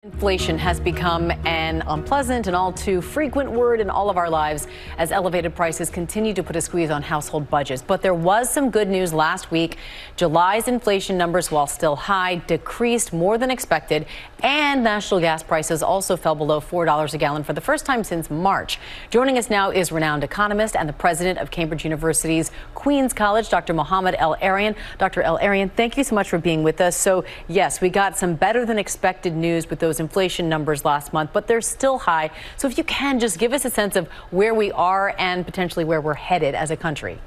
Inflation has become an unpleasant and all too frequent word in all of our lives as elevated prices continue to put a squeeze on household budgets. But there was some good news last week. July's inflation numbers, while still high, decreased more than expected, and national gas prices also fell below $4 a gallon for the first time since March. Joining us now is renowned economist and the president of Cambridge University's Queens College, Dr. Mohamed El Erian. Dr. El Erian, thank you so much for being with us. So, yes, we got some better than expected news with those inflation numbers last month, but they're still high. So if you can, just give us a sense of where we are and potentially where we're headed as a country.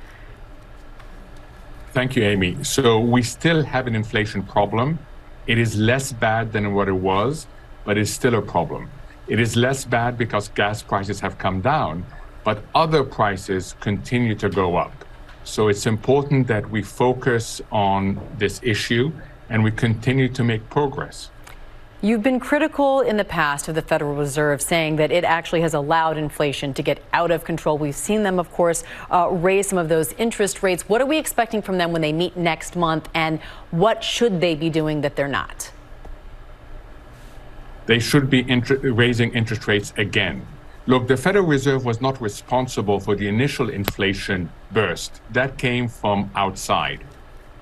Thank you, Amy. So we still have an inflation problem. It is less bad than what it was, but it's still a problem. It is less bad because gas prices have come down, but other prices continue to go up. So it's important that we focus on this issue and we continue to make progress. You've been critical in the past of the Federal Reserve, saying that it actually has allowed inflation to get out of control. We've seen them, of course, raise some of those interest rates. What are we expecting from them when they meet next month, and what should they be doing that they're not? They should be raising interest rates again. Look, the Federal Reserve was not responsible for the initial inflation burst. That came from outside.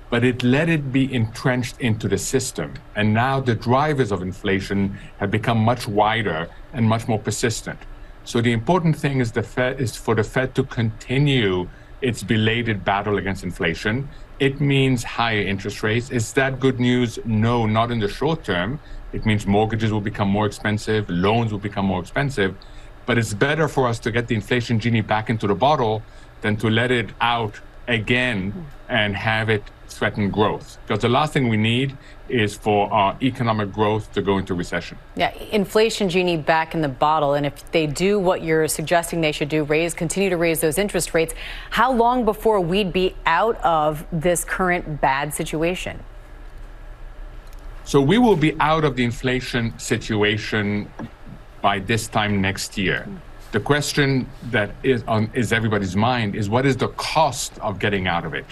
But it let it be entrenched into the system. And now the drivers of inflation have become much wider and much more persistent. So the important thing is for the Fed to continue its belated battle against inflation. It means higher interest rates. Is that good news? No, not in the short term. It means mortgages will become more expensive, loans will become more expensive. But it's better for us to get the inflation genie back into the bottle than to let it out again and have it threaten growth, because the last thing we need is for our economic growth to go into recession. Yeah, inflation genie back in the bottle. And if they do what you're suggesting they should do, continue to raise those interest rates, how long before we'd be out of this current bad situation? So we will be out of the inflation situation by this time next year. The question that is on everybody's mind is, what is the cost of getting out of it?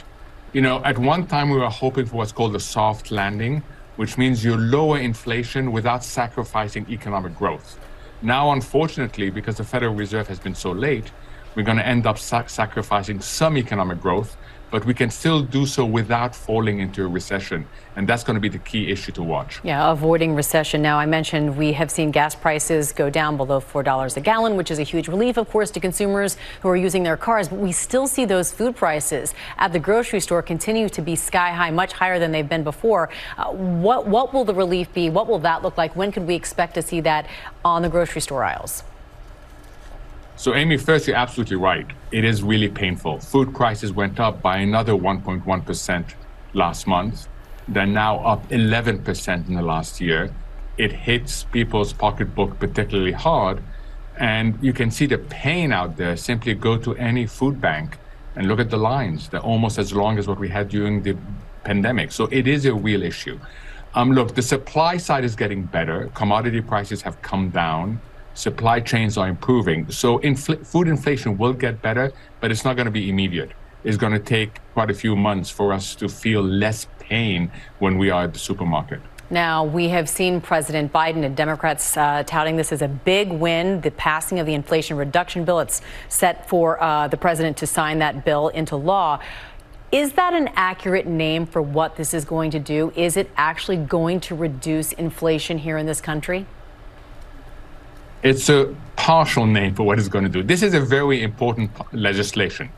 You know, at one time we were hoping for what's called a soft landing, which means you lower inflation without sacrificing economic growth. Now, unfortunately, because the Federal Reserve has been so late, we're going to end up sacrificing some economic growth, but we can still do so without falling into a recession. And that's going to be the key issue to watch. Yeah, avoiding recession. Now, I mentioned we have seen gas prices go down below $4 a gallon, which is a huge relief, of course, to consumers who are using their cars. But we still see those food prices at the grocery store continue to be sky high, much higher than they've been before. What will the relief be? What will that look like? When could we expect to see that on the grocery store aisles? So, Amy, first, you're absolutely right. It is really painful. Food prices went up by another 1.1% last month. They're now up 11% in the last year. It hits people's pocketbook particularly hard. And you can see the pain out there. Simply go to any food bank and look at the lines. They're almost as long as what we had during the pandemic. So it is a real issue. Look, the supply side is getting better. Commodity prices have come down. Supply chains are improving. So food inflation will get better, but it's not going to be immediate. It's going to take quite a few months for us to feel less pain when we are at the supermarket. Now, we have seen President Biden and Democrats touting this as a big win, the passing of the Inflation Reduction Bill. It's set for the president to sign that bill into law. Is that an accurate name for what this is going to do? Is it actually going to reduce inflation here in this country? It's a partial name for what it's going to do. This is a very important legislation.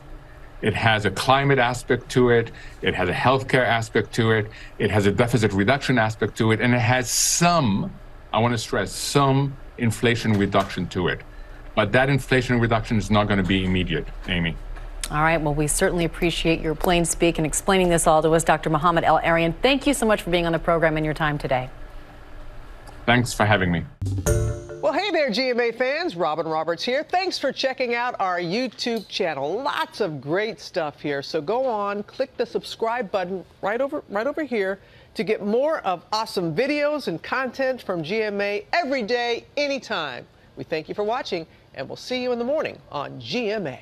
It has a climate aspect to it. It has a healthcare aspect to it. It has a deficit reduction aspect to it. And it has some, I want to stress, some inflation reduction to it. But that inflation reduction is not going to be immediate, Amy. All right. Well, we certainly appreciate your plain speak and explaining this all to us, Dr. Mohamed El Erian. Thank you so much for being on the program and your time today. Thanks for having me. Well, hey there, GMA fans. Robin Roberts here. Thanks for checking out our YouTube channel. Lots of great stuff here. So go on, click the subscribe button right over here to get more of awesome videos and content from GMA every day, anytime. We thank you for watching, and we'll see you in the morning on GMA.